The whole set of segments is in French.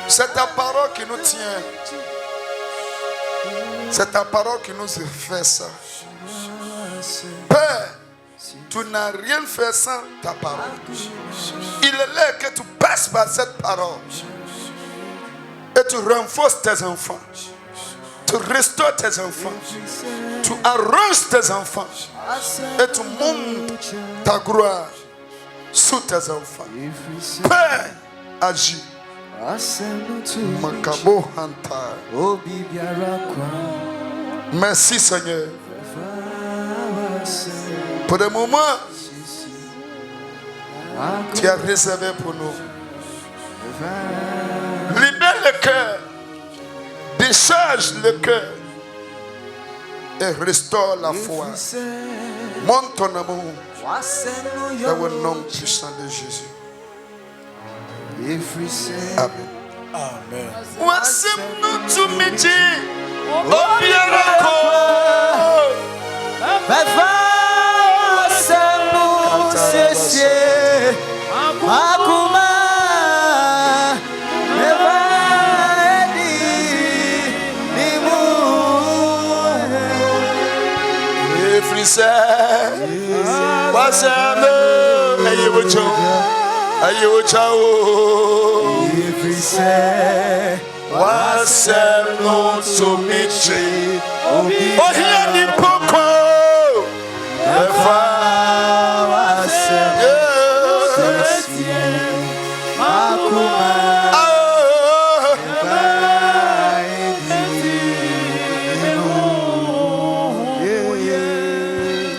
C'est ta parole qui nous tient. C'est ta parole qui nous fait ça. Père, tu n'as rien fait sans ta parole. Il est là que tu passes par cette parole. Et tu renforces tes enfants. Tu restaures tes enfants. Tu arranges tes enfants. Et tu montes ta gloire sous tes enfants. Père, agis. Makabo Hanta. Merci Seigneur. Pour le moment, tu as réservé pour nous. Libère le cœur. Décharge le cœur. Et restaure la foi. Monte ton amour. Dans le nom puissant de Jésus. Amen. Amen.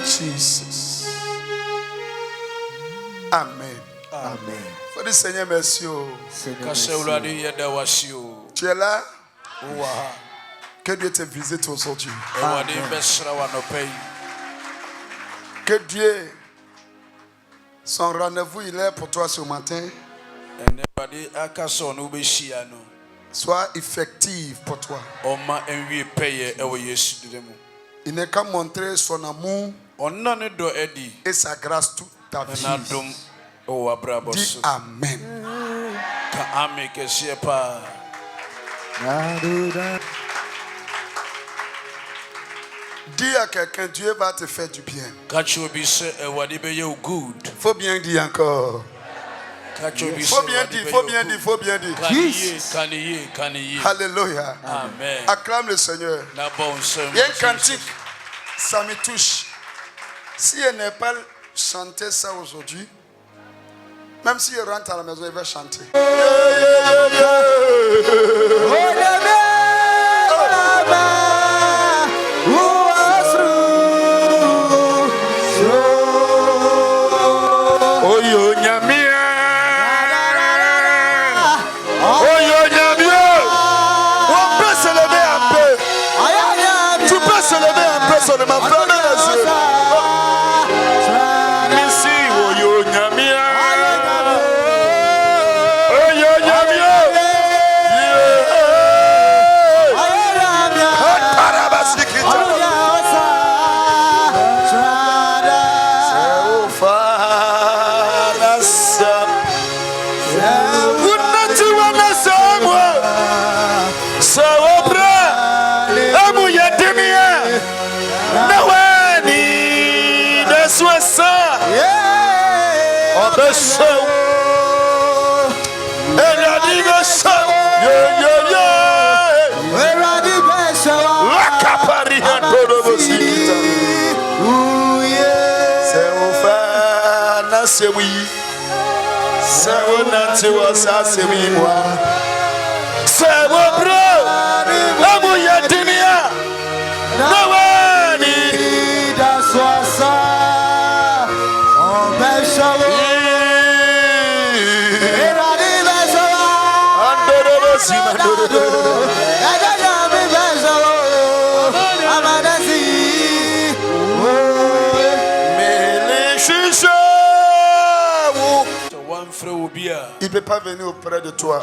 Jesus. Amen. Amen. For the Seigneur, merci. Tu es là? Que Dieu te visite aujourd'hui. Que Dieu, son rendez-vous, il est pour toi ce matin. Soit effectif pour toi. Il n'est qu'à montrer son amour et sa grâce toute ta vie. Dis Amen. Dis à quelqu'un, Dieu va te faire du bien. Faut bien dire encore. Faut bien dire, faut bien dire, faut bien dire. Alléluia. Amen. Acclame le Seigneur. Il y a un cantique, ça me touche. Si elle n'est pas chanté ça aujourd'hui, même si elle rentre à la maison, elle va chanter. C'est oui, c'est c'est moi, c'est mon bro, il ne peut pas venir auprès de toi.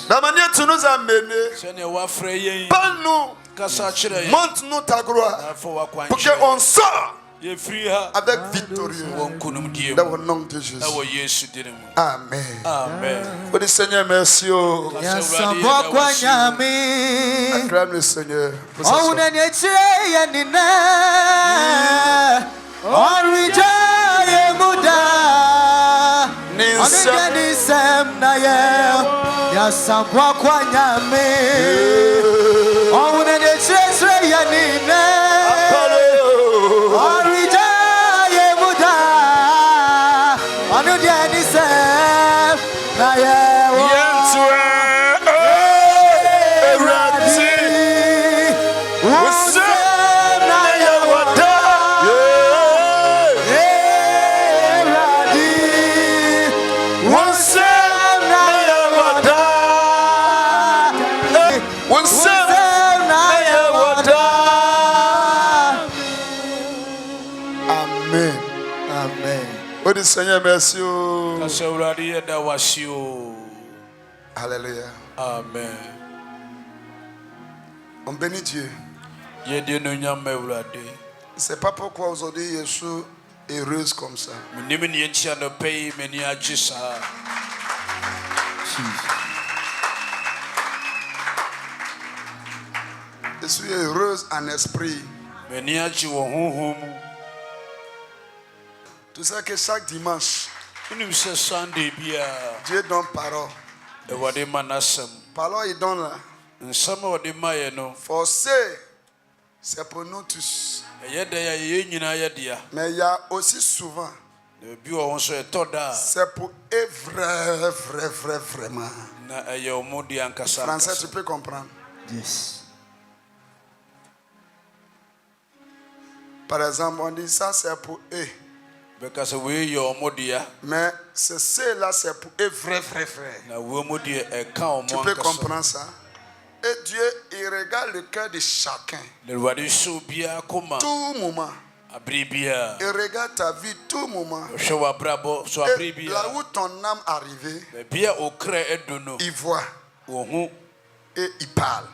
La manière que tu nous as menés, parle-nous, montre-nous ta gloire pour qu'on sorte avec victorieux dans le nom de Jésus. Amen. Amen. Oh, le Seigneur, merci. Acclame le Seigneur. Seigneur, merci. Alléluia. Amen. On bénit Dieu. C'est pas pourquoi aujourd'hui je suis heureuse comme ça. Je suis heureuse en esprit. Tu sais que chaque dimanche, Dieu donne parole. Parole il donne là. Forcé, c'est pour nous tous. Mais il y a aussi souvent, c'est pour vraiment. Français, tu peux comprendre. Yes. Par exemple, on dit ça c'est pour eux. Mais c'est là, c'est pour eux vrai. Tu peux comprendre ça? Et Dieu, il regarde le cœur de chacun. Tout moment. Il regarde ta vie tout moment. Et là où ton âme est arrivée, il voit. Et il parle.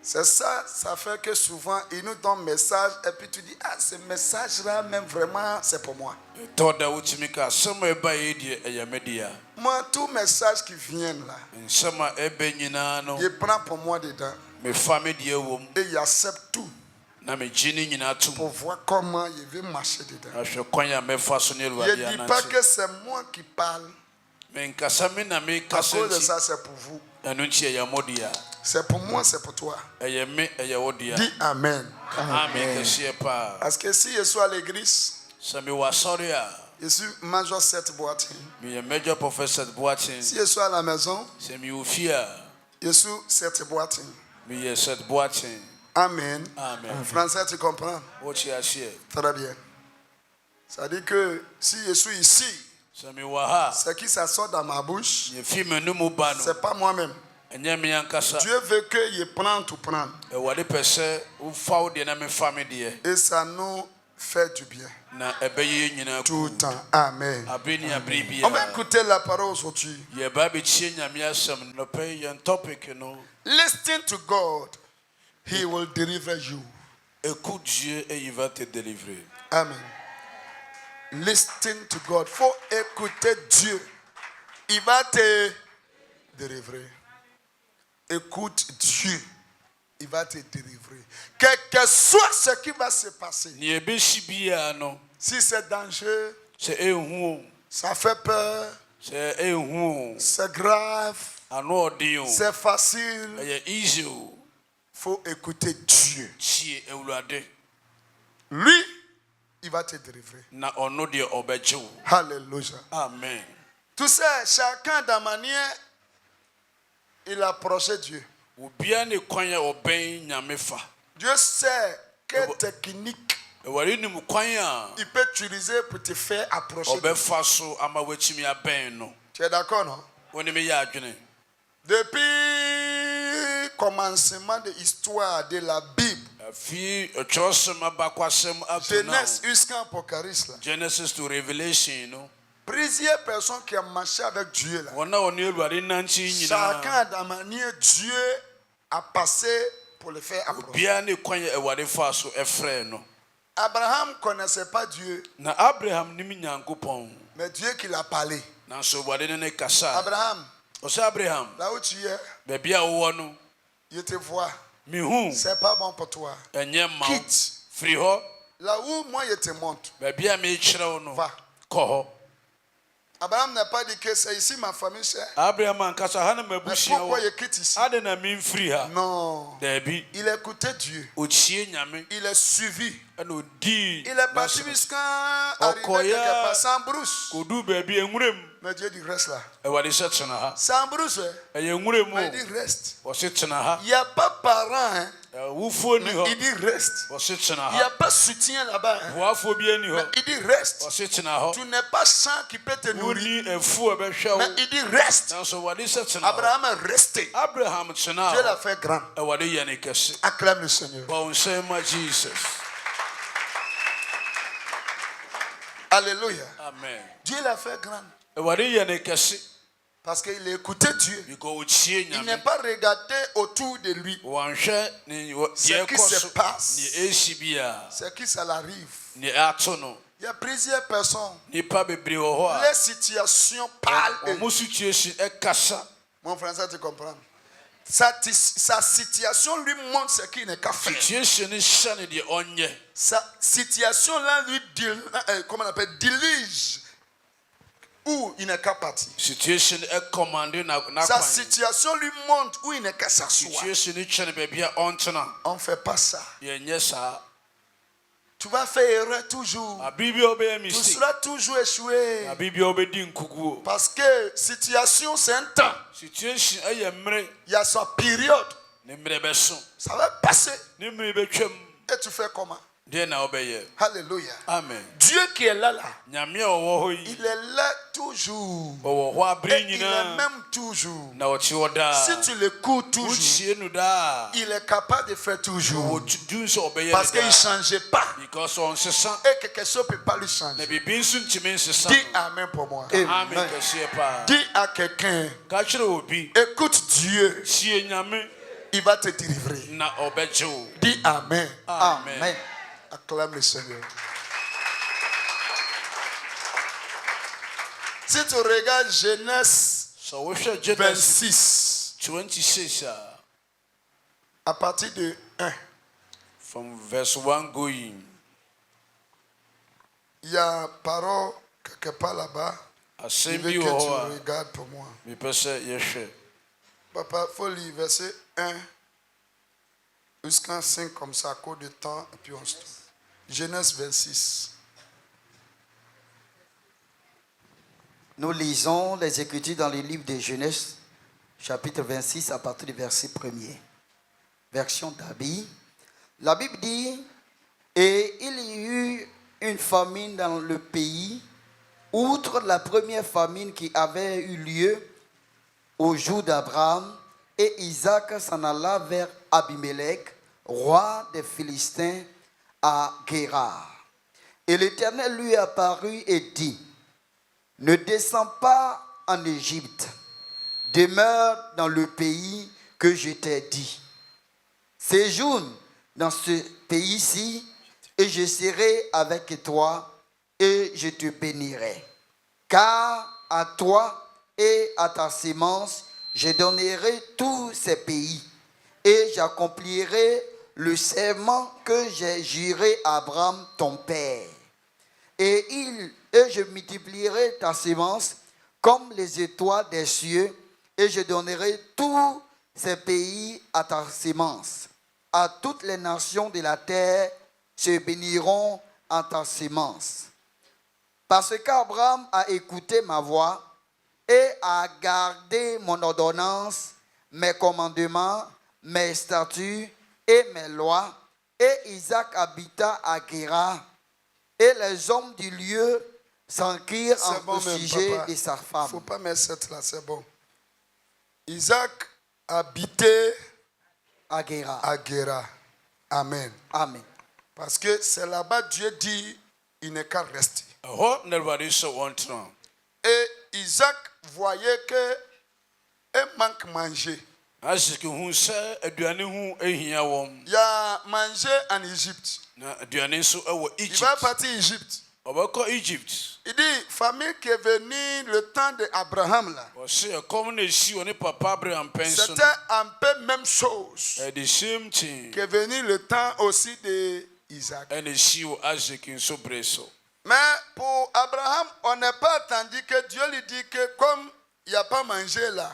C'est ça, ça fait que souvent, il nous donne un message et puis tu dis, ah, ce message-là, même vraiment, c'est pour moi. Moi, tout message qui vient là, il prend pour moi dedans. Et il accepte tout. Pour voir comment il veut marcher dedans. Il ne dit pas que c'est moi qui parle. À cause de ça, c'est pour vous. C'est pour moi, c'est pour toi. Dis Amen. Amen. Parce que si je suis à l'église, je suis major 7 boîtes. Si je suis à la maison, je suis 7 boîtes. Amen. Français, tu comprends? Très bien. Ça dit que si je suis ici, ce qui sort dans ma bouche, c'est pas moi-même. Dieu veut que je prenne tout prendre. Et ça nous fait du bien. Tout le temps. Amen. On va écouter la parole aujourd'hui. Listen to God. He will deliver you. Écoute Dieu et il va te délivrer. Amen. Listen to God. Faut écouter Dieu. Il va te délivrer. Écoute Dieu. Il va te délivrer. Quel que soit ce qui va se passer. Si c'est dangereux, ça fait peur, c'est grave, c'est facile. Il faut écouter Dieu. Lui, il va te délivrer. Alléluia. Amen. Tu sais, chacun de manière, il approchait Dieu. Dieu sait quelle technique il peut utiliser pour te faire approcher Dieu. Tu es d'accord, non? Depuis le commencement de l'histoire de la Bible, Genèse jusqu'à Apocalypse, Genesis to Revelation, plusieurs personnes qui ont marché avec Dieu là. Chacun de manière Dieu a passé pour le faire approcher. Abraham connaissait pas Dieu, Na Abraham nim Nyankopɔn. mais Dieu qui l'a parlé. Nanso Awurade ne kasa. Abraham, Ɔsɛ Abraham, là où tu es, baabi a wowɔ no, je te vois. mihu C'est pas bon pour toi. ɛnyɛ ma wo. Quitte. Firi hɔ, Là où moi je te montre. baabi a mekyerɛ wo no, Va. kɔ hɔ. Abraham n'a pas dit que c'est ici ma famille, c'est. Abraham ankasa ha na Mais m'abusua pourquoi wɔ. je quitte ici? Ade na memfiri ha. Non. Daabi, Il écoutait Dieu. ɔkyie Nyame Il est suivi. ɛna ɔdii Il est parti n'asɛm. jusqu'à arriver quelque part sans brousse. Kɔduu baabi nwuram. Mais Dieu dit reste là. Awurade sɛ tena ha. Sans brousse, hein. Ɛyɛ nwuram Mais il dit o. reste. Wɔse tena ha. Il n'y a pas parent, hein. Wufuo ni Mais hɔ. il dit reste. Wɔse tena Il n'y a ha. pas soutien là-bas, hein. Boafoɔ bi ani Mais hɔ. il dit reste. Wɔse tena hɔ. Tu n'es pas sang qui peut te nourrir. Woni afuo a ɛbɛhwɛ Mais wo. il dit reste. Nanso Awurade sɛ tena hɔ. Abraham est resté. Abraham tena Dieu l'a hɔ. fait grand. Awurade yɛ ne kɛse. Acclame le Seigneur. Bɔ wo nsɛm ma Jesus. Alléluia. Amen. Dieu l'a fait grand. Awurade yɛ ne kɛse. Parce qu'il écoutait Dieu. Bikɔ ɔkyie Il n'est Nyame. pas regardé autour de lui. Wɔnhwɛ ne Ce deɛ qui ɛkɔ se so. passe. Ne ɛsi bi a. C'est qui ça l'arrive. Ne ato no. Il y a plusieurs personnes. Nipa bebree wɔ hɔ Les situations parlent. a. Ɔmo situation ɛkasa. Mon frère, ça tu comprends. Sa situation lui montre ce qu'il n'est qu'à faire. Situation ne hyɛ ne deɛ ɔnyɛ. Sa situation là lui comment on appelle, dirige où il n'est qu'à partir. Situation commandé na Sa kwan. situation lui montre où il n'est qu'à s'asseoir. Situation ne kyɛn baabi a ɔntena. On ne fait pas ça. Yɛnyɛ saa. Tu vas faire erreur toujours. Abiri bi a ɔbɛyɛ Tu mistake. seras toujours échoué. Abiri bi a ɔbɛdi nkukuo. Parce que situation c'est un temps. Situation ɛyɛ mmerɛ. Il y a sa période. Ne mmerɛ bɛso. Ça va passer. Ne mmerɛ bɛtwam. Et tu fais comment? Deɛ na ɔbɛyɛ. Alléluia. Amen. Dieu qui est là, Nyame a ɔwɔ hɔ yi. il est là toujours. Ɔwɔ hɔ abere Et il est nyinaa. même toujours. Na ɔte hɔ daa. Si tu l'écoutes toujours, Wotie no daa. il est capable de faire toujours. Wɔdu nso ɔbɛyɛ Parce qu'il no ne daa. changeait pas. Because ɔnsesa. Et quelque chose ne peut pas lui Na changer. biribi nso ntumi nsesa Dis no. Amen pour moi. Amen kɛseɛ paa. Dis à quelqu'un, Ka kyerɛ obi. écoute Dieu, Sie Nyame il va te délivrer. na ɔbɛgye wo. Dis Amen. Amen. Acclame le Seigneur. Si tu regardes Genèse So wohwɛ Genesis 26, 26 a, à partir de 1, from verse 1 going, il y a parole quelque part là-bas. Je asɛm veux bi que wɔ tu hɔ regardes pour moi. a mepɛ sɛ yɛhwɛ. Papa, il faut lire verset 1 jusqu'à 5 comme ça, à cause de temps, et puis on se trouve. Genèse 26. Nous lisons les Écritures dans le livre de Genèse, chapitre 26, à partir du verset 1er. Version d'Abi. La Bible dit, et il y eut une famine dans le pays, outre la première famine qui avait eu lieu au jour d'Abraham, et Isaac s'en alla vers Abimelech, roi des Philistins, à Guérar. Et l'Éternel lui apparut et dit, ne descends pas en Égypte, demeure dans le pays que je t'ai dit. Séjourne dans ce pays-ci, et je serai avec toi, et je te bénirai. Car à toi et à ta sémence, je donnerai tous ces pays, et j'accomplirai le serment que j'ai juré à Abraham, ton père. Et je multiplierai ta sémence comme les étoiles des cieux, et je donnerai tous ces pays à ta sémence. À toutes les nations de la terre se béniront en ta sémence. Parce qu'Abraham a écouté ma voix et a gardé mon ordonnance, mes commandements, mes statuts et mes lois, et Isaac habita à Guérar, et les hommes du lieu s'enquirent au sujet de sa femme. Il ne faut pas mettre cette là, c'est bon. Isaac habitait À Guérar. à Guérar. Amen. Amen. Parce que c'est là-bas Dieu dit, il n'est qu'à rester. Ɛhɔ na Awurade sɛ wɔntena. Et Isaac voyait que un manque manger. Isaac hu sɛ aduane hu ehia wɔm. Il y a mangé en Égypte. Na aduane nso ɛwɔ Il Egypt. va partir en Égypte. Ɔbɛkɔ Egypt. Il dit, famille qui est venue le temps d'Abraham là. Ɔsɛ ɛkɔm na esi wɔ ne papa Abraham pɛn so. C'était un peu même chose. The same thing. Qui est venu le temps aussi de Isaac. Ɛna esi wɔ Isaac nso bere so. Mais pour Abraham, on n'a pas attendu que Dieu lui dit que comme il n'y a pas mangé là,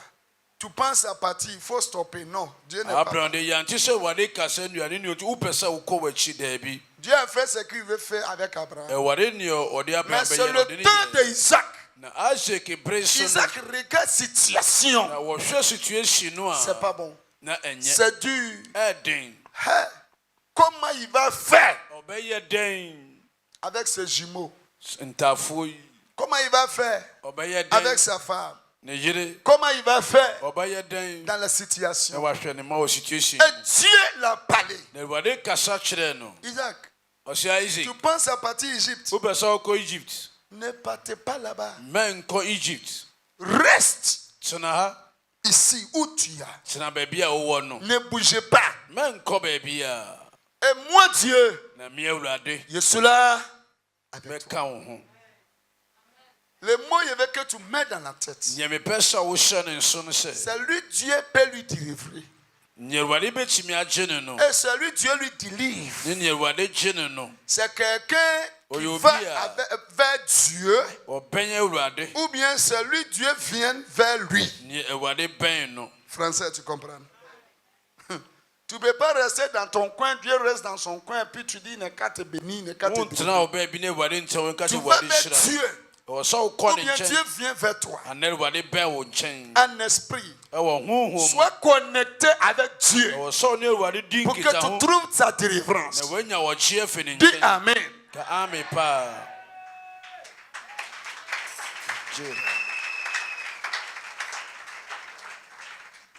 tu penses à partir, il faut stopper. Non, Dieu n'est pas. Abraham de yante sɛ wade kasa nnuane ne otu wopɛ sɛ wokɔ w'akyi daabi. Dieu a fait ce qu'il veut faire avec Abraham. Ɛware ne ɔde Mais Abraham c'est bɛyɛ le ɔde ne temps yɛ. d'Isaac. Na Isaac bere so no. Isaac regarde situation. Na wɔhwɛ situation no C'est a. pas bon. Na ɛnyɛ. C'est dur. Ɛden. Hey, comment il va faire Ɔbɛyɛ den. avec ses jumeaux? Ntafoɔ yi. Comment il va faire Ɔbɛyɛ den. avec sa femme? Ne yere. Comment il va faire Ɔbɛyɛ den. dans la Na situation? wahwɛ ne ma wɔ situation. Et Dieu l'a parlé. Na Awurade kasa kyerɛ no. Isaac, Ɔsɛ Isaac. tu penses à partir d'Égypte? Wopɛ sɛ wokɔ Egypt. Ne partez pas là-bas. Mɛnkɔ Egypt. Reste Tena ha. ici où tu es. Tena baabi a wowɔ no. Ne bougez pas. Mɛnkɔ baabi a. Et moi, Dieu, Na me Awurade je suis là avec toi. bɛka wo ho. Le mot je veux que tu mets dans la tête. Nea mepɛ sɛ wohyɛ ne nso no sɛ. Celui Dieu peut lui délivrer. Nea Awurade bɛtumi agye ne no. Et celui Dieu lui délivre. Ne nea Awurade gye ne no. C'est quelqu'un qui Oyo va bia. vers Dieu. Ɔbɛn Awurade. Ou bien celui Dieu vient vers lui. Nea Awurade bɛn no. Français, tu comprends? Tu ne peux pas rester dans ton coin, Dieu reste dans son coin, et puis tu dis, ne qu'à te bénir, ne qu'à te bénir. Wontena wo baabi na Awurade nkyɛn wɔnka Tu sɛ vas Awurade vers hyira. Dieu. Ɛwɔ sɛ Ou wokɔ ne bien Dieu nkyɛn. vient vers toi. Ana Awurade bɛn wo nkyɛn. Un esprit. Ɛwɔ honhom. Sois connecté avec Dieu Ɛwɔ sɛ ɔne Awurade di pour que nkita tu ho. trouves sa délivrance. Na woanya wɔkye afi ne Dis nkyɛn. Amen. Ka ame paa.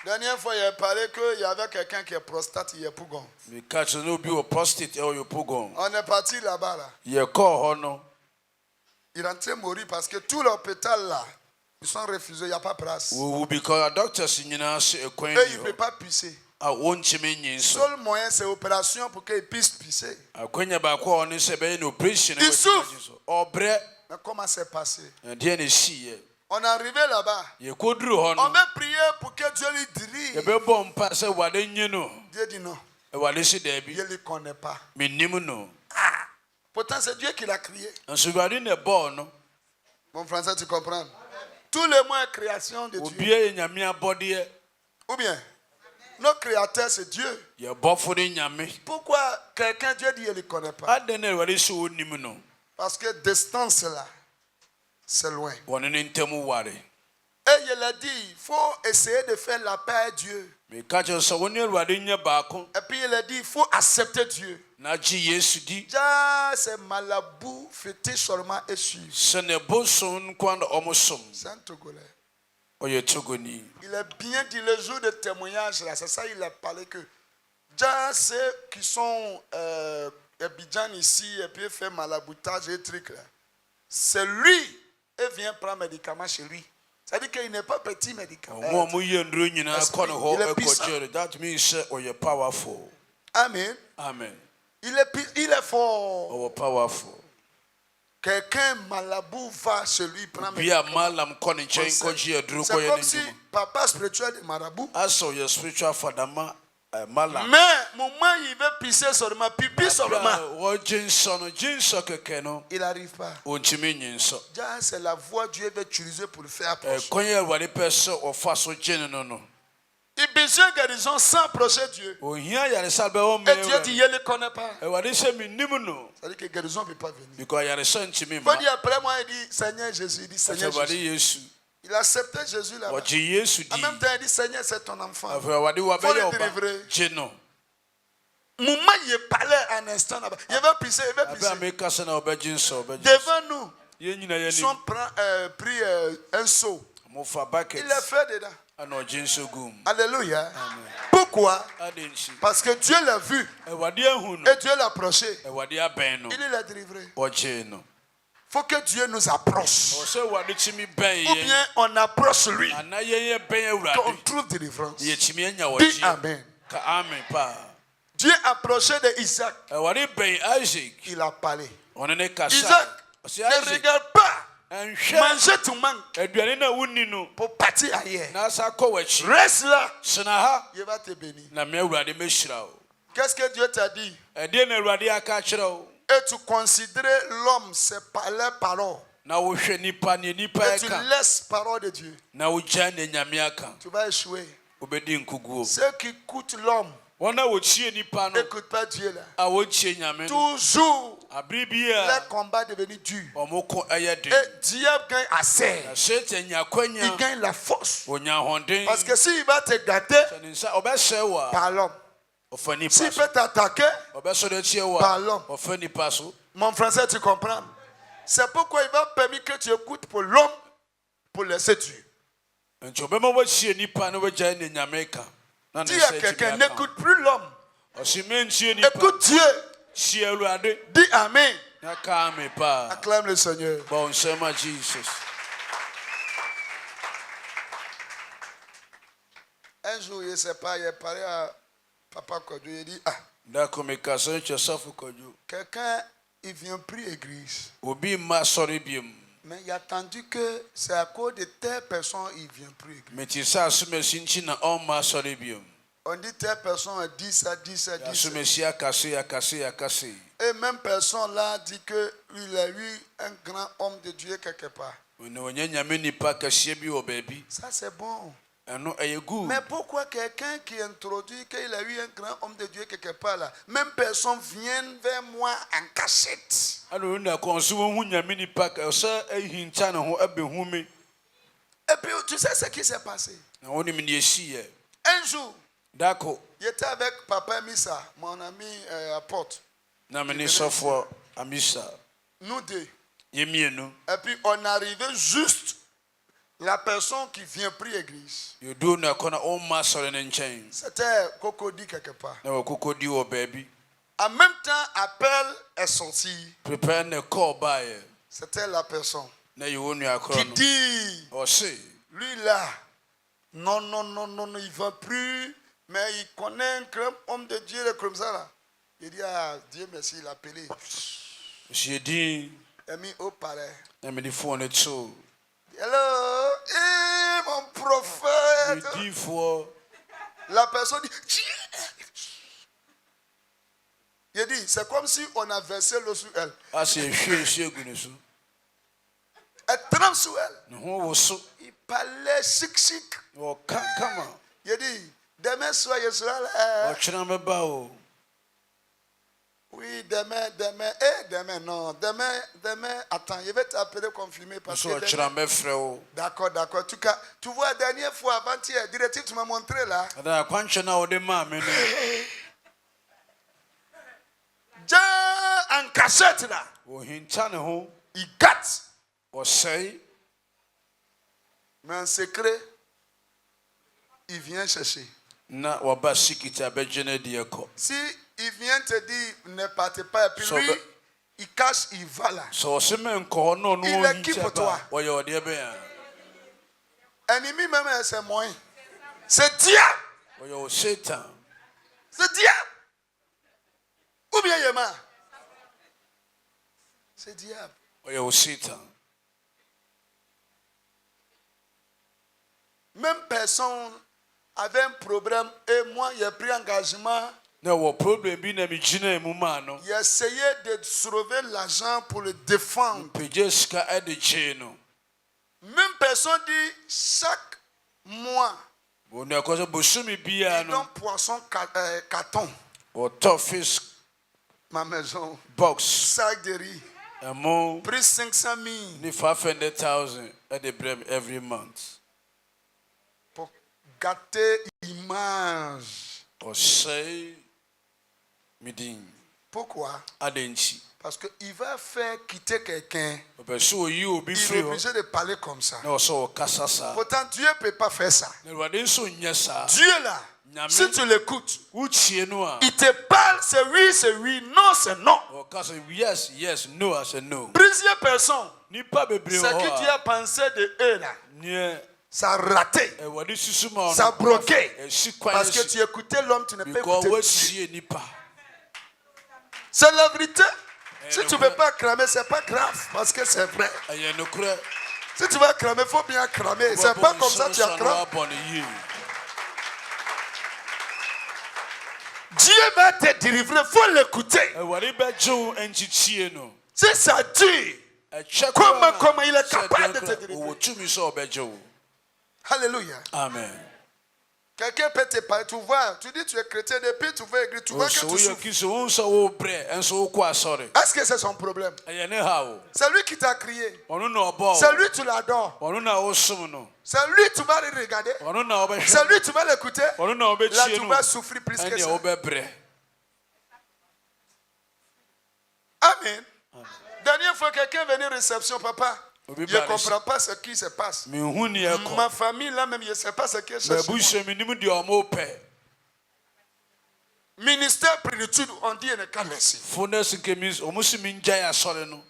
Dernière fois, il a parlé qu'il y avait quelqu'un qui est prostate, il est Pougon. Meka kyerɛ no obi wɔ prostate ɛwɔ Yopougon. On est parti là-bas. Là. Yɛkɔɔ hɔ no. Il est en train de mourir parce que tout l'hôpital là, ils sont refusés, il n'y a pas de place. Wowu because doctors nyinaa se ɛkwan Et ni il ne peut hɔ. pas pisser. A wɔntumi nye Le nso. seul moyen, c'est l'opération pour qu'il puisse pisser. Akwanya baako a ɔne sɛ ɛbɛyɛ no operation. Il souffre. Ɔbrɛ. Mais comment c'est passé? Ɛdeɛ na esiiɛ. On est arrivé là-bas. Yɛkɔduru hɔ On no. veut prier pour que Dieu lui dirige. Yɛbɛbɔ mpa sɛ Awurade nye no. Dieu dit non. Awurade se daabi. Je ne le connais pas. Mennim no. Pourtant, c'est Dieu qui l'a créé. Nso Awurade na ɛbɔɔ no. Mon français, tu comprends? Tous les mots est création de Dieu. Obiara yɛ Nyame abɔdeɛ. Ou bien, notre créateur, c'est Dieu. Yɛbɔfo ne Nyame. Pourquoi quelqu'un, Dieu dit, il ne le connaît pas? Adɛn na Awurade sɛ ɔnnim no. Parce que distance là, c'est loin. Wɔne ne ntam ware. Et je l'ai dit, il faut essayer de faire la paix à Dieu. Meka kyerɛ sɛ wo ne Awurade nyɛ baako. Et puis il a dit, il faut accepter Dieu. Na gye Yesu di. Déjà, c'est Malabou, fêté seulement et suivre. Sɛ ne bosom nkwa na ɔmo som. C'est un Togolais. Ɔyɛ Togoni. Il a bien dit le jour de témoignage là, c'est ça il a parlé que déjà ceux qui sont Abidjan ici et puis fait malaboutage et trucs là, c'est lui et vient prendre médicament chez lui. C'est-à-dire qu'il n'est pas petit médicament. Ɔmo a mo yɛ nduro nyinaa kɔ ne Il est hɔ puissant. ɛkɔgyere. That means sɛ ɔyɛ powerful. Amen. Amen. Il est fort. Ɔwɔ powerful. Quelqu'un malabou va chez lui prendre Bi a médicament. malam kɔ ne nkyɛn kɔgye aduro C'est kɔyɛ ne comme si ndwuma. papa spirituel de marabout. Asɛ ɔyɛ spiritual father malam. Mais moment il veut pisser seulement, pipi seulement, Wɔgye nsɔ no gye nsɔ kɛkɛ no. il n'arrive pas. Ɔntumi nye nsɔ. Déjà, c'est la voie Dieu veut utiliser pour le faire approcher. Ɛkwan yɛ Awurade pɛ sɛ ɔfa so gye ne no no. Il besoin de guérison sans approcher Dieu. Ohia yaresa bɛwɔ Et mɛ Dieu dit, je ne le connais pas. Awurade sɛ mennim no. C'est-à-dire que guérison ne peut pas venir. Because yaresa ntumi Il faut mma. dire après moi, il dit, Seigneur Jésus, il dit, Afei Seigneur Awurade Jésus. Yesu. Il a accepté Jésus là-bas. Ɔgye Yesu En di. même temps, il dit, Seigneur, c'est ton enfant. Afei Awurade Faut wabɛyɛ le ɔba. délivrer. Gye no. Moment, il parlait un instant là-bas. Il veut pisser, il veut Abɛ a pisser. meka sɛ na ɔbɛgye nsɔ ɔbɛgye nsɔ. Devant nous, Yɛn nyinaa ils ont yɛnim. pris un seau. Mofa bucket. Il l'a fait dedans. Ana ɔgye nsɔ gum. Alléluia. Pourquoi? Ade nti. Parce que Dieu l'a vu Awurade ahu no. et Dieu l'a approché. Awurade abɛn no. Il l'a délivré. Ɔgye no. faut que Dieu nous approche. ɔsɛ awurade tumi Ou bɛn bien on approche lui. ana yɛyɛ bɛn Qu'on awurade trouve délivrance. yɛtumi anya Dis wɔgye Amen. ka amen paa Dieu approchait de Isaac. awurade bɛn Isaac Il a parlé. ɔne ne kasa Isaac, ɔsɛ ne Isaac regarde pas. nhwɛ Manger ton manque aduane na wonni no pour partir ailleurs. na asa kɔ w'akyi Reste là. sena ha Il va te bénir. na me awurade mɛhyira wo Qu'est-ce que Dieu t'a dit? ɛdeɛ na awurade aka akyerɛ wo Et tu considères l'homme, c'est par les paroles. na wohwɛ nipa ne nipa Et tu ɛka laisses parole de Dieu. na wogya ne nyame aka Tu vas échouer. wobɛdi nkuguo Ceux qui écoutent l'homme, wɔn a wɔkyie nipa no n'écoutent pas Dieu là. a wɔkyie nyame no Toujours, abere bi a leur combat est devenu dur. ɔmo ko ɛyɛ den Et diable gagne assez. na satan nya Il akwanya gagne la force. onya ahoɔden Parce que s'il va te gâter sɛ ne nsa ɔbɛhyɛ wo a par l'homme, ɔfa nipa s'il so peut t'attaquer ɔbɛsɔre akyia wo par a l'homme. ɔfa nipa so Mon français, tu comprends? C'est pourquoi il va permettre que tu écoutes pour l'homme, pour laisser Dieu. nti ɔbɛma wɔakyie nipa na wɔagyae ne nyame ka na ne Dis à nsa quelqu'un, atumi aka n'écoute plus l'homme. ɔse mentie nipa Écoute Dieu. hyia awurade Dis Amen. na ka ame paa Acclame le Seigneur. bɔ wo nsɛm a jesus Un jour, je ne sais pas, il parlait à Papa Kodjo, il dit, ah, da ko mekasa nkyɛ sɔfo kɔdwo quelqu'un, il vient prier l'église. obi mma asɔre biom Mais il a attendu que c'est à cause de telle personne il vient prier l'église. mete sɛ asomasi nkyi na ɔmma asɔre biom On dit telle personne a dit ça, dit ça, dit ça. asomasi akase akase akase Et même personne là dit qu'il a eu un grand homme de Dieu quelque part. na ɔnyɛ nyame nipa kɛseɛ bi wɔ baabi Ça c'est bon. ɛno ɛyɛ good Mais pourquoi quelqu'un qui introduit qu'il a eu un grand homme de Dieu quelque part là, même personne vient vers moi en cachette. ana ɔnu na kɔn so wɔhu nyame nipa sɛ ahinta ne ho abɛhu me Et puis tu sais ce qui s'est passé? na wonim ne ɛsiiɛ Un jour, dako j'étais avec Papa Missa, mon ami apôtre. na me ne sɔfoɔ amisa Nous deux. yɛmmienu Et puis on arrivait juste la personne qui vient prier l'église. yɛduu na ɛkɔ na ɔmma asɔre ne nkyɛn C'était Cocody quelque part. na wɔkokɔdi wɔ baabi En même temps, appel est sorti. prepare ne kɔɔ baeɛ C'était la personne na yɛwɔ nua qui korɔ no dit, ɔse lui là, non, non, non, non, non, il ne va plus, mais il connaît un grand homme de Dieu comme ça là. Il dit, ah, Dieu merci, il a appelé. ɔhyɛ din Il a mis au palais. na mede foɔ no too Hello, mon prophète. mediifoɔ La personne dit, il dit, c'est comme si on a versé l'eau sur elle. ase ɛhwɛ nsu agu ne so Elle trempe sur elle. ne ho wo so Il parlait chic, chic. na ɔka kama Il dit, demain soir, je serai là. ɔkyena mɛba o Oui, demain, non. Demain, attends, je vais t'appeler confirmer parce so que. ɔkyena mɛfrɛ wo D'accord. En tout cas, tu vois, la dernière fois, avant-hier, directif, tu m'as montré là. ada akwankyɛ no a wode maa me no Dieu en cachette là. ɔhinta ne ho Il gâte. ɔsɛe Mais en secret, il vient chercher. na waba sikita bɛgye no deɛ kɔ Si il vient te dire, ne partez pas, et puis So, lui, but- il cache, il va là. sɛ ɔse me nkɔ hɔ na ɔno Il est qui ɔhinta pour toi? ba ɔyɛ ɔdeɛ bɛn a Ennemi même, c'est moi. C'est diable. ɔyɛ wo satan C'est diable. Ou bien Yéma. C'est diable. ɔyɛ wo satan Même personne avait un problème et moi, j'ai pris engagement. na wɔ problem bi na megyina mu maa no J'ai essayé de sauver l'argent pour le défendre. pagya sika de gyee no Même personne dit chaque mois, ɔnu akɔ sɛ bosome biara il no donne poisson carton, wɔtɔ fish ma maison, box sac de riz, ɛmo prix 500 000 ne 500,000 de brɛ me every month pour gâter l'image. ɔsɛe me din Pourquoi? adɛn nti Parce qu'il va faire quitter quelqu'un. ɔpɛ sɛ ɔyi obi Il est firi hɔ obligé de parler comme ça. na ɔsɛ ɔkasa saa Pourtant, Dieu ne peut pas faire ça. na awurade nso nyɛ saa Dieu là, Si tu l'écoutes, wotie no a il te parle, c'est oui, non, c'est non. ɔka sɛ yes yes no a sɛ no Plusieurs personnes, nipa bebree ce wɔ que tu hɔ as pensé de eux là, a neɛ ça a raté, ɛwɔde susu ma ɔno ça a bloqué. ɛsi kwan Parce que si tu écoutais l'homme, tu ne peux because écouter Dieu. wotie nipa C'est la vérité. Si tu ne peux pas cramer, ce n'est pas grave, parce que c'est vrai. ɛyɛ nokorɛ Si tu vas cramer, il faut bien cramer. Ce n'est pas comme ça que tu as cramé. abɔ ne yie Dieu va te délivrer, il faut l'écouter. ɛwɔde bɛgye wo nkyikyie no Si ça dure, ɛkyɛ comment il est capable de te délivrer. ɔwɔ tumi sɛ ɔbɛgye wo Alléluia. amen Quelqu'un peut te parler, tu vois, tu dis tu es chrétien, depuis tu vas écrire, tu vois que sɛ tu woyɛ souffres. kristo wo nsɛ wo brɛ ɛnso wokɔ asɔre Est-ce que c'est son problème? ɛyɛ ne ha wo C'est lui qui t'a crié. ɔno na ɔbɔ C'est wo lui tu l'adores. ɔno na wosom no C'est lui tu vas le regarder. ɔno na C'est wobɛhwɛ lui tu vas l'écouter. ɔno na Là wobɛtie tu no vas souffrir plus que ɛneɛ ça. wobɛbrɛ Amen. Dernière fois quelqu'un venait réception, papa. Obi Je ne ba comprends pas ce qui se passe. menhu ne ɛkɔ Ma famille là même, je ne sais pas ce qui est cherché. babusua menim deɛ ɔmo pɛ Ministère plénitude, on dit ne qu'à laisser. fo no sinke mi ɔmo si mi ngyae asɔre no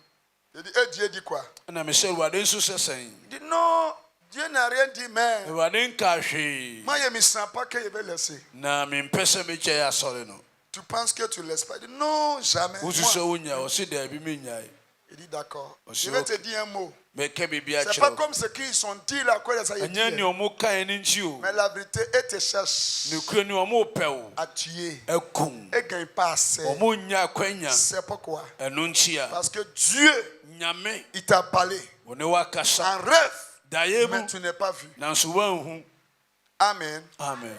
Il dit, et Dieu dit quoi? ɛna mehyɛ awurade nso sɛ sɛn Il dit, non, Dieu n'a rien dit, mais awurade nka hwee moi je ne me sens pas que je vais laisser. na mempɛ sɛ megyae asɔre no Tu penses que tu ne laisses pas? Il dit, non, jamais. wosu Moi, sɛ wonya ɔse daabi menyae il dit, d'accord. Aussi, Je vais ok. te dire un mot. mɛka biribi C'est pas akyerɛ wo comme ce qu'ils sont dit là, quoi, ça y est ɛnyɛ dit. ne ɔmo kae no nti o Mais la vérité, ils te cherchent nokura ne ɔmo pɛ wo à tuer. akum Ils ne gagnent pas assez. ɔmo nya akwanya C'est pourquoi. ɛno nti a Parce que Dieu, nyame il t'a parlé wo ne wakasa en rêve, daeɛ mais mu tu n'as pas vu. nanso woanhu Amen. amen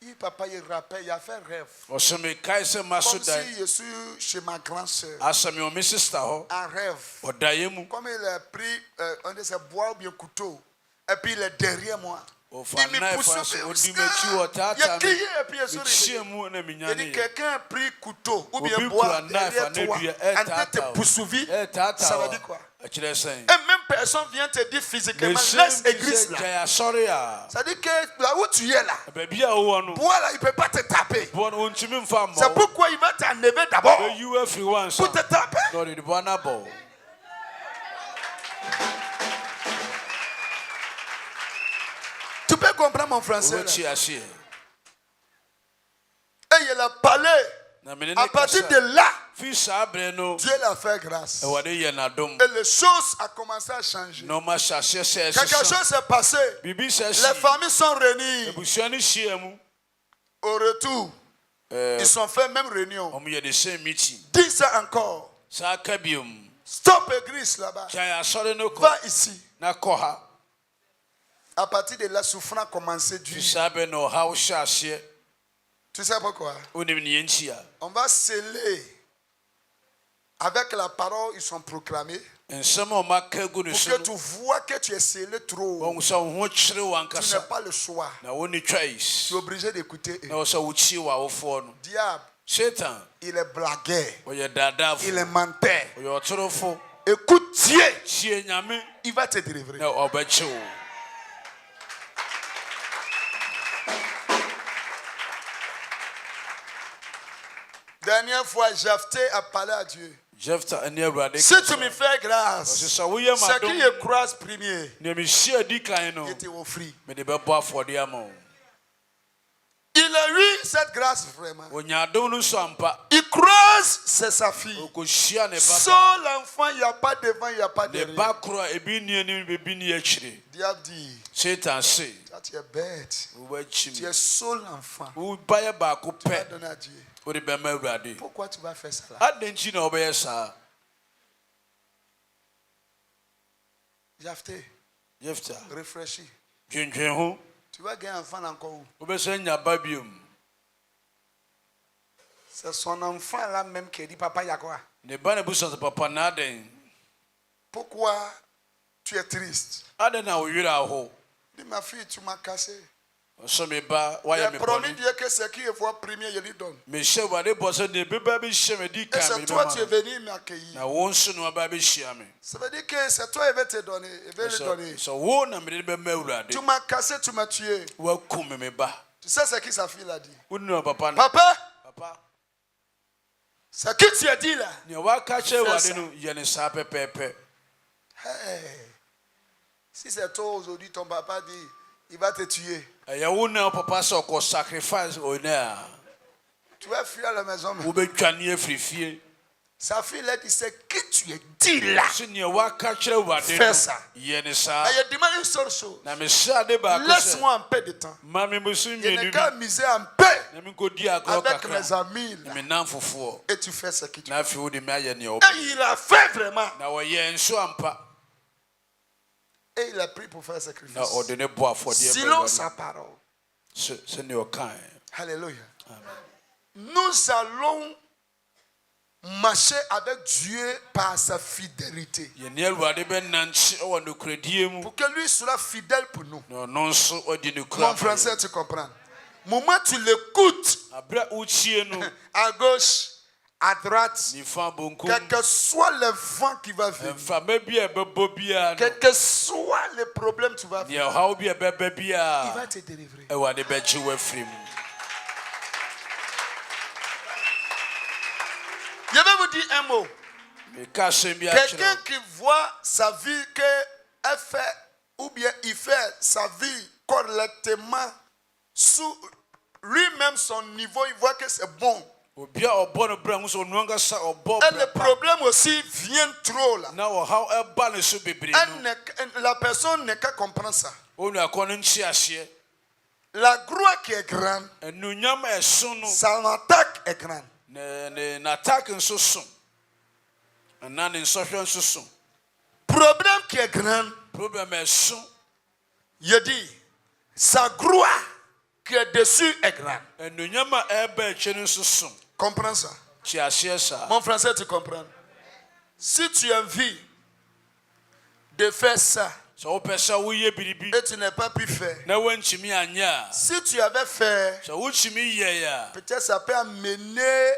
Il, papa, il rappelle, il a fait rêve. ɔsɛ mekae sɛ maso Comme dae si je suis chez ma grande sœur. asɛ me ɔme sista hɔ En rêve. ɔdaeɛ mu Comme il a pris, on dit c'est bois ou bien couteau. Et puis il est derrière moi. ɔfa Il me knife pousse. a so ɔdi Il m'akyi a ɔtaataa crié me et puis il mekyia sourit. mu na Il dit menyane quelqu'un a pris couteau ou bien Obi bois kura knife derrière toi. anadua, En train de taataa te wo. poursuivre. Ça taataa veut wo dire quoi? a ɛkyerɛ sɛn Et même personne vient te dire physiquement, mesɛm laisse bi l'église sɛ là. gyae asɔre a Ça dit que là où tu es là, baabi a wowɔ no bois là, il ne peut pas te taper. boɔ no ɔntumi mfa C'est mmɔ wo pourquoi il va t'enlever d'abord bɛyi wo afiri wo ansa pour te taper. na ɔde de boa no abɔ wo Tu peux comprendre mon français là? wobɛkyi aseɛ Et il a parlé. na mene À ne partir kasa de là, firi saa berɛ no Dieu l'a fait grâce. ɛwɔde yɛ n'adom Et les choses ont commencé à changer. na ɔma hyɛ aseɛ sɛ Quelque ɛsesa chose s'est passé. biribi sɛ Les si familles sont réunies. abusua no hyia mu Au retour, ils sont fait même réunion. ɔmo yɛ de same meeting Dis ça encore. saa ka biom Stop église là-bas. gyae asɔre no Va kɔ ici. na kɔ ha À partir de là, souffrance a commencé. firi saa berɛ na ɔhaw hyɛ aseɛ Tu sais pourquoi? wonim ne yɛnkyi a On va sceller avec la parole, ils sont proclamés. nsɛm a ɔmaka agu no Pour so que no tu vois que tu es scellé trop. ɔhu sɛ wo ho kyerɛ wo Tu n'as ankasa pas le choix. na wonni Tu choice es obligé d'écouter eux. na wɔ sɛ wokyie wɔ awofoɔ no Diable, satan il est blagueur. ɔyɛ daadaafo Il est menteur. ɔyɛ ɔtorofo Écoute Dieu. tie nyame Il va te délivrer. na ɔbɛkye wo Dernière fois, Jephthé a parlé à Dieu. jefta ne awurade Si tu me fais ɔse grâce, sɛ woyɛ ce qui m'adom est croise premier, nea mehyia di kan no il te offrit. mede bɛbɔ afɔde ama wo Il a eu cette grâce vraiment. ɔnya adom no nso ampa Il croise, c'est sa fille. ɔkɔhyia ne ba Sans l'enfant, il n'y a pas devant, il n'y a pas ne derrière. ba koro a ebi nni anim bebi nni akyire Diable dit, satan se toi, tu es bête. wobɛkyi Tu me es seul enfant. wo ba yɛ baako Tu vas pɛ donner à Dieu. wode bɛma awurade Pourquoi tu vas faire ça là? adɛn nti na wobɛyɛ saa Jephthé, jefta réfléchis. dwendwen ho Tu vas gagner un enfant encore où? wobɛsɛ nya ba biom C'est son enfant là même qui dit, papa, il y a quoi? ne ba na busa sɛ papa na adɛn Pourquoi tu es triste? adɛn na wo werɛ aho Dis, ma fille, tu m'as cassé. ɔsɛ me ba woayɛ J'ai me promis bɔne Dieu que ce qui est voit premier, je lui donne. mehyɛ awurade bɔ sɛ ne bɛba bɛhyia me di Et kan c'est mede toi, tu es bɛma no venu m'accueillir. na wo nso no aba bɛhyia me Ça veut dire que c'est toi qui vais te donner. Je vais le donner. sɛ wo na mede bɛma awurade Tu m'as cassé, tu m'as tué. woakum me ba Tu sais ce que sa fille a dit? Wonu papa no. Papa, Papa. ce que tu as dit là. Ni wa ka che wa Fais de no ye ne sa pepepe. Hey. Si c'est toi aujourd'hui, ton papa dit, il va te tuer. Ya wonu papa so ko sacrifice ona. Tu vas fuir à la maison. Wo be twane afrifie. Sa fille a dit, ce que tu as dit là. Si ni wa ka che wa de no. Fais ça. Ye ne sa. Il demande une seule chose. Na me sha de ba ko. Laisse-moi un peu de temps. Mami musu Je n'ai mienu. qu'à miser un peu Na mi ko di agro avec kakra. mes amis. Na Là. me nan fofo. Et tu fais ce que tu veux. Na fi wo de me aye ne Et obi. il a fait vraiment. Na wo ye nso ampa. Et il a pris pour faire sacrifice. Na ordonné bo afodie. Selon sa parole. Se ne o kan. Alléluia. Nous allons marcher avec Dieu par sa fidélité. Ye ne Awurade be nanchi o no kredie mu. Pour que lui soit fidèle pour nous. No no nso o di ne Mon kura. français, tu comprends? Moment tu l'écoutes Abra uchi no. à gauche, à droite, Ni fa bonko. quel que soit le vent qui va venir, Fa me bi e bebo bia. quel que soit le problème tu vas Ni vivre, hawo bi e bebe il bia. va te délivrer. Awurade be chi wa frim. Je vais vous dire un mot. Me ka sem bi a Quelqu'un qui voit sa vie qu'elle fait, ou bien il fait sa vie correctement, sous lui-même son niveau, il voit que c'est bon. Obi a obo no bra nso no nga sa obo Et le bra. problème aussi vient trop là. Na wo hawo e ba ne so bebre no. La personne n'est qu'à comprendre ça. Onu akọ no nchi ahye. La gloire qui est grande, Enunyam e so no. son attaque est grande. Na attack nso so. Na ne nsohwe nso so. Problème qui est grand, Problem e so. je dis, sa gloire qui est dessus est grande. Enunyam a ebe eche nso so. Comprends ça. Chi ahye sa. Mon français, tu comprends? Si tu as envie de faire ça So wo pesa wo ye biribi. et tu n'as pas pu faire, Na wanchimi anya. si tu avais fait, So wo chimi ye ya. peut-être ça peut amener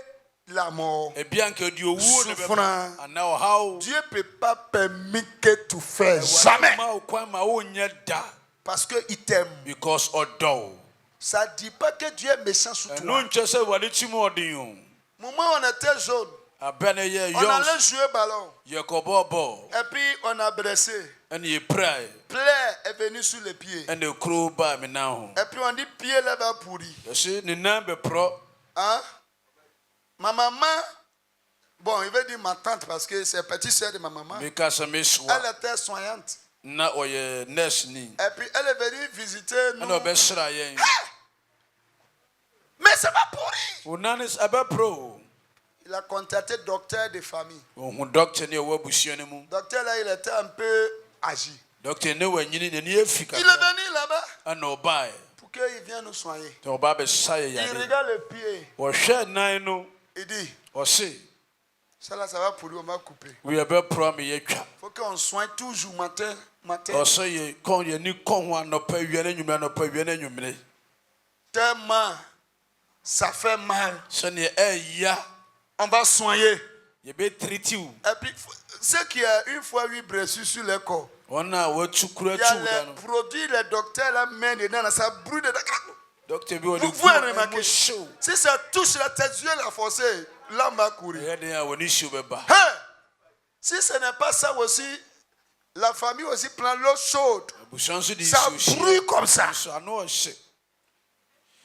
la mort. E bia nke di owu ne be. Souffrant. Ana o hawo. Dieu ne peut pas permettre que tu fasses jamais. Ma o kwan ma wo nye da. Parce qu'il t'aime. Because odo. Ça ne dit pas que Dieu est méchant sur No toi. nche se wale chimi odin yo. Au moment où on était jeune, Abene ye on yo. allait jouer ballon. Ye ko bobo. Et puis on a blessé. Ene ye pray. Plaie est venue sur les pieds. Ene kro ba me na ho. Et puis on dit pied là va pourri. Yesi ne nan be pro. Hein? Ma maman, bon, il veut dire ma tante parce que c'est petite soeur de ma maman. Me ka se me swa. Elle était soignante. Na oye nurse ni. Et puis elle est venue visiter nous. Ana obe sra yen. Mais c'est pas pourri. Onanis abe pro. Il a contacté le docteur de famille. Ohun doctor ne wo busua ne mu. Docteur là, il était un peu âgé. Doctor ne wanyini ne ne afika. Il est venu là-bas Ana obae. pour qu'il vienne nous soigner. Te oba be saye ya. Il regarde le pied. Wo hwe nan no. Il dit, O se ça là, ça va pourrir, on va couper. we abe pro me ye twa. Il faut qu'on soigne toujours matin. O se ye kon ye ni kon ho anopa wiene nwumre anopa wiene nwumre. Tellement ça fait mal. Se ne ya On va soigner. ye be treat you. Et puis, ce qui a une fois 8 blessures sur le corps, Ona wo tukura il y a tu da les no. produits, les docteurs là mènent dedans, ça brûle dedans. Doctor bi o de Vous pouvez ku remarquer, si ça touche la tête, Dieu l'a forcé, l'âme va courir. ye de ya woni shu be ba. Hein? Si ce n'est pas ça aussi, la famille aussi prend l'eau chaude. Busan su di Ça su. brûle comme ça. So ano hye.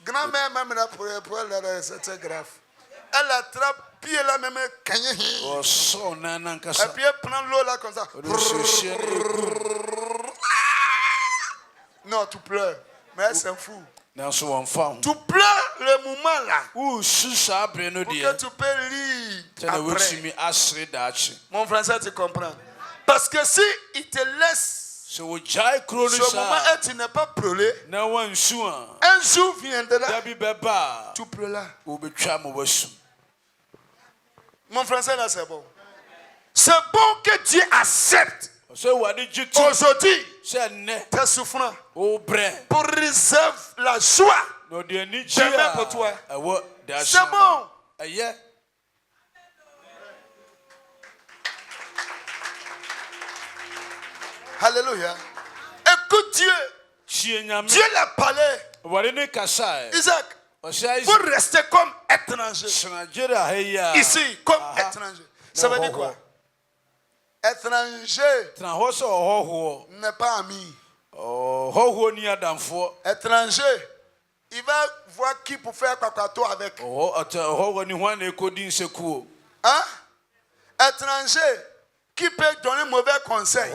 Grand-mère même là pour elle, c'était grave. Elle attrape, puis elle a même gagné. O so na na Et nkasa. puis elle prend l'eau là comme ça. O de su hye. Non, tu pleures. Mais elle s'en fout. Na so won fa ho. Tu pleures le moment là. U su sa bre no Pour de. que tu peux lire Tena après. wotimi asre da achi. Mon français, tu comprends. Parce que si il te laisse So wo jai kro no ce moment sa. et tu n'es pas pleuré, Na wan su a. un jour viendra, Da bi be ba. tu pleuras. Wo be twa mo wasu. Mon français là, c'est bon. C'est bon que Dieu accepte So wa de jitu. aujourd'hui Se ne. tes souffrances O bre. pour réserver la joie. No de ni ji. Demain pour toi. Ewo da C'est bon. Eye. Alléluia. Écoute Dieu. Chie nyame. Dieu l'a parlé Isaac, vous restez comme étranger. Ici, comme étranger. Ça veut dire quoi? Étranger n'est pas ami. Étranger, il va voir qui pour faire kakato avec. Hein? Étranger, qui peut donner mauvais conseil.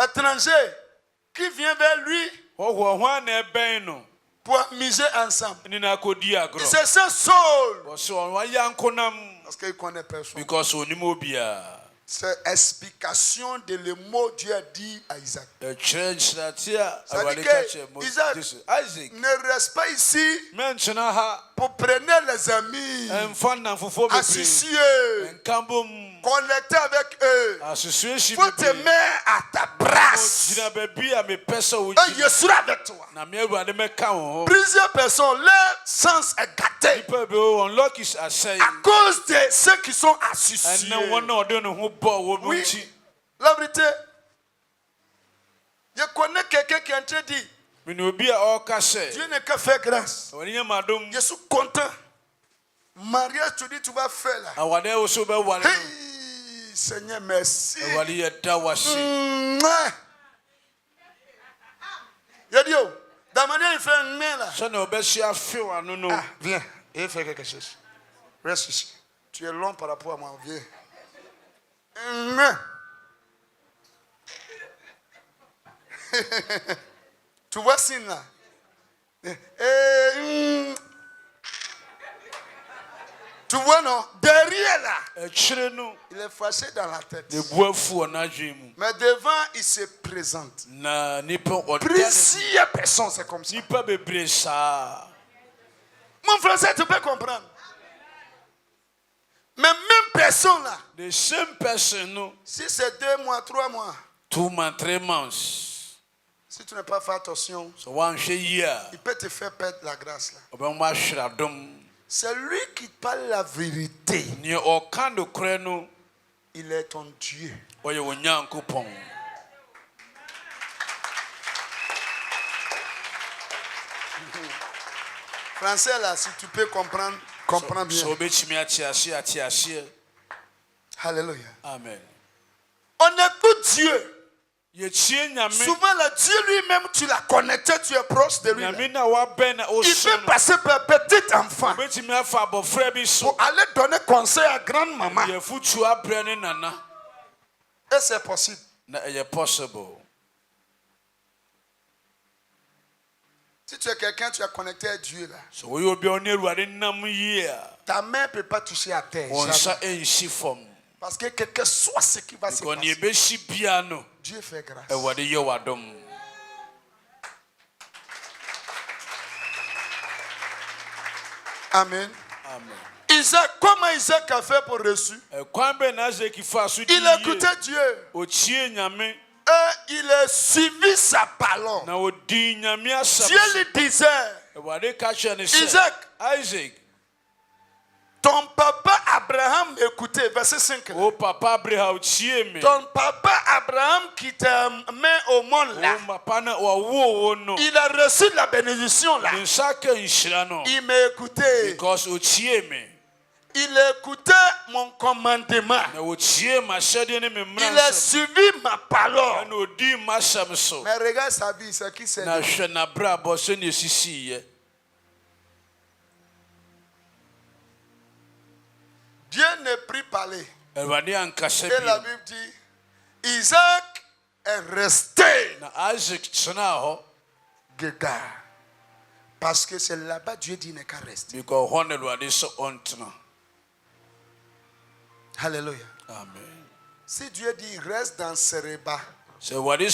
Étranger, qui vient vers lui pour miser ensemble. Il se sent seul. Parce qu'il connaît personne. C'est l'explication de le mot Dieu a dit à Isaac. Ça dit que Isaac ne reste pas ici pour prendre les amis, associer, connecter avec eux. Il faut te mettre à ta place. Et je serai avec toi. Plusieurs personnes, leur sens est gâté à cause de ceux qui sont associés. Oui, la vérité. Je connais quelqu'un qui a dit Dieu n'est qu'à faire grâce. Je suis content. Mariage, tu dis, tu vas faire là. Hey, Seigneur, merci. Je dis, dans la manière il fait un main là. Ah, viens, il fait quelque chose. Reste ici. Tu es long par rapport à moi, viens. Tu vois signe là? Tu vois non? Derrière là, il est fâché dans la tête. Mais devant, il se présente. Plusieurs personnes, c'est comme ça. Mon français, tu peux comprendre. Mais même personne là. Si c'est 2 mois, 3 mois. 2 months, 3 months. Si tu n'as pas fait attention, il peut te faire perdre la grâce là. C'est lui qui parle la vérité. Il est ton Dieu. Français là, si tu peux comprendre, comprends bien. Alléluia. Amen. On écoute Dieu. Souvent, le Dieu lui-même, tu l'as connecté, tu es proche de lui. Il peut passer par petit enfant pour aller donner conseil à grand-maman. Et c'est possible. Si tu es quelqu'un, tu es connecté à Dieu là. Ta main ne peut pas toucher à terre. Parce que quel que soit ce qui va se passer, Dieu fait grâce. Amen. Isaac, comment Isaac a fait pour reçu? Il a écouté Dieu. Et il a suivi sa parole. Dieu lui disait, Isaac, ton papa Abraham écoutait, verset 5. Oh papa Abraham, ton papa Abraham qui t'a mis au monde là, il a reçu la bénédiction là. Il m'a écouté. Il a écouté mon commandement. Il a suivi ma parole. Mais regarde sa vie, c'est qui c'est. Dieu n'est plus parlé. Et la Bible dit, Isaac est resté. Gégar. Parce que c'est là-bas Dieu dit n'est qu'à rester. Alléluia. Amen. Si Dieu dit reste dans Sereba, il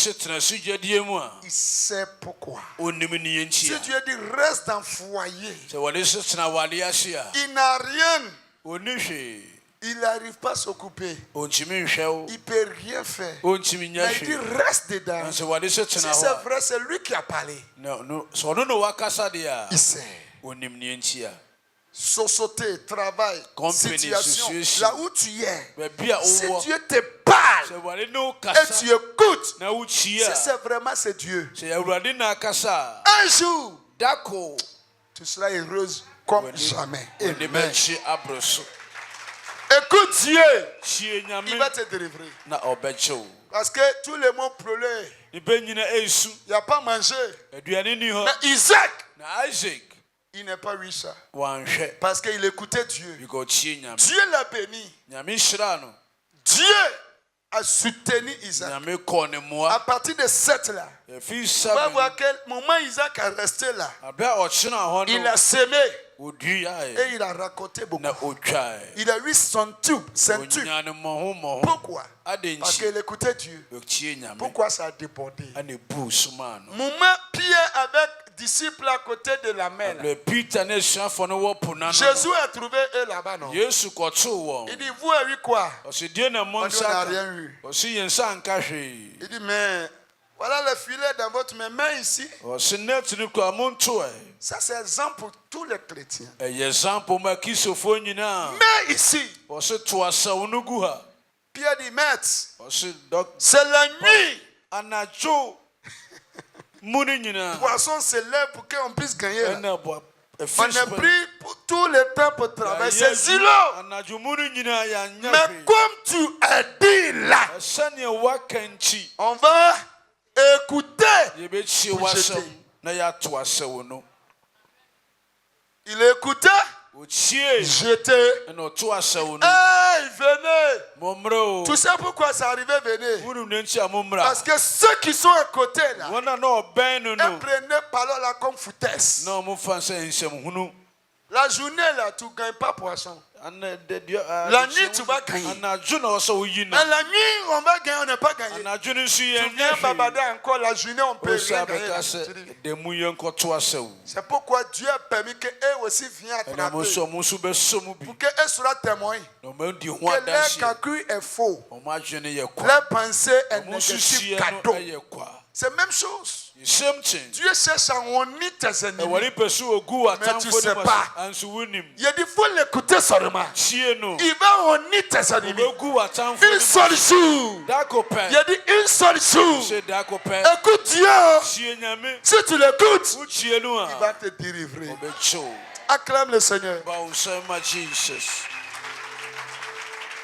sait pourquoi. Si Dieu dit reste dans foyer, il n'a rien. Il n'arrive pas à s'occuper. Il ne peut rien faire. Mais il dit reste dedans. Si c'est vrai, c'est lui qui a parlé. Il sait. société, travail, Company, situation, situation. là où tu es, Baabi a si wowɔ. Dieu te parle Sɛ Awurade ne wo et kasa tu écoutes, na wokyia. c'est vraiment c'est Dieu. Sɛ Awurade na akasa Un jour, a, dako tu seras heureuse comme jamais. wɔde Amen. bɛkye aborɔ so. Écoute Dieu, Kyie il Nyame va te délivrer. na ɔbɛkye wo. Parce que tous les mots pleuraient, Nnipa nyina ɛresu. il n'y a pas mangé. Aduane ni hɔ. Mais Isaac, Na Isaac il n'est pas riche wanhwɛ. parce qu'il écoutait Dieu. Bikɔ ɔkyie Nyame. Dieu l'a béni. Nyame hyira no. Dieu a soutenu Isaac. Nyame kɔɔ ne À mmoa. partir de 7 là, Ɛfiri on va 7 voir quel moment Isaac a resté là. abɛ a ɔkyena hɔ Il no a semé ɔdui et ayɛ il a raconté beaucoup. na ɔtwae. Il a eu son tube, ceinture. Ɔnya ne mmɔho Pourquoi? ade Parce nkyi qu'il écoutait Dieu. ɔkyie Nyame Pourquoi ça a débordé? ane buu soma no. Moment Pierre avec disciples à côté de la mer. Là. Le Peter ne asuafoɔ no wɔ po n'ano Jésus no. a trouvé eux là-bas, non? Yesu kɔtoo Il wɔn. dit, vous avez eu quoi? Ɔsi die na mo On dit, on n'a nsa rien ka. eu. Ɔsi yɛn nsa nka hwee. Il dit, mais voilà le filet dans votre main. Mais ici, Ɔsi net no kura mo nto ɛ. ça c'est exemple pour tous les chrétiens. Ɛyɛ sampo ma kristofoɔ nyinaa. Mais ici, Ɔsi to asaw no gu ha. Pierre dit, maître, Ɔsi dɔk c'est la nuit. anadwo mu no nyinaa. Poisson se lève pour qu'on puisse gagner. Là. Ɛna bɔ On a pris pour tout le temps pour travailler. C'est zéro. Anadwo mu no nyinaa yɛanya Mais hwee. comme tu as dit là, Sɛnea waka nkyi. on va écouter. Yɛbɛkyie Pour w'asɛm jeter. na yɛato asɛw no. Il écoutait, Okyie j'étais. ɛna ɔto asɛw no. Hey, venez. Mommrɛ o. Tu sais pourquoi ça arrivait, venez. Wonim ne nti a mommra. Parce que ceux qui sont à côté là, Wɔn a na ɔbɛn no ils no. prenaient parole là comme foutaise. Na ɔmo fa sɛ nsɛmhunu. La journée là, tu ne gagnes pas poisson. La nuit, tu vas gagner. Anadwo na ɔsɛ woyi Mais na. la nuit, on va gagner, on n'est pas gagné. Anadwo no nso Tu yɛnyɛ viens hwee. babader encore la journée, on peut Ɔsɛ rien gagner. abɛka sɛ da mu yɛnkɔto asɛw. C'est pourquoi Dieu a permis qu'eux aussi viennent Ɛnam attraper. nso ɔmo nso bɛsɔ mu bi. Pour qu'eux soient témoins. Na ɔmo di ho Que leur adanseɛ. calcul est faux. Ɔmo adwene yɛ kwa. Leur pensée est Ɔmo nso négative. hyia no Cadeau. yɛ kwa. C'est la même chose. Same thing. Dieu cherche à honner tes ennemis. Ɛwɔ nipa so ogu Mais tu atamfo sais no mu pas. anso wonim. Il a dit, il faut l'écouter seulement. Kyie no. Il va honner tes ennemis. Ogu atamfo no Une mu. seule jour. Dako pɛ. Il a dit, une seule jour. Sɛ dako pɛ. Écoute Dieu. Kyie Nyame. Si tu l'écoutes, Wokyie no il a. va te délivrer. Ɔbɛkyɛ wo. Acclame le Seigneur. Ba wo nsɛm ma Jesus.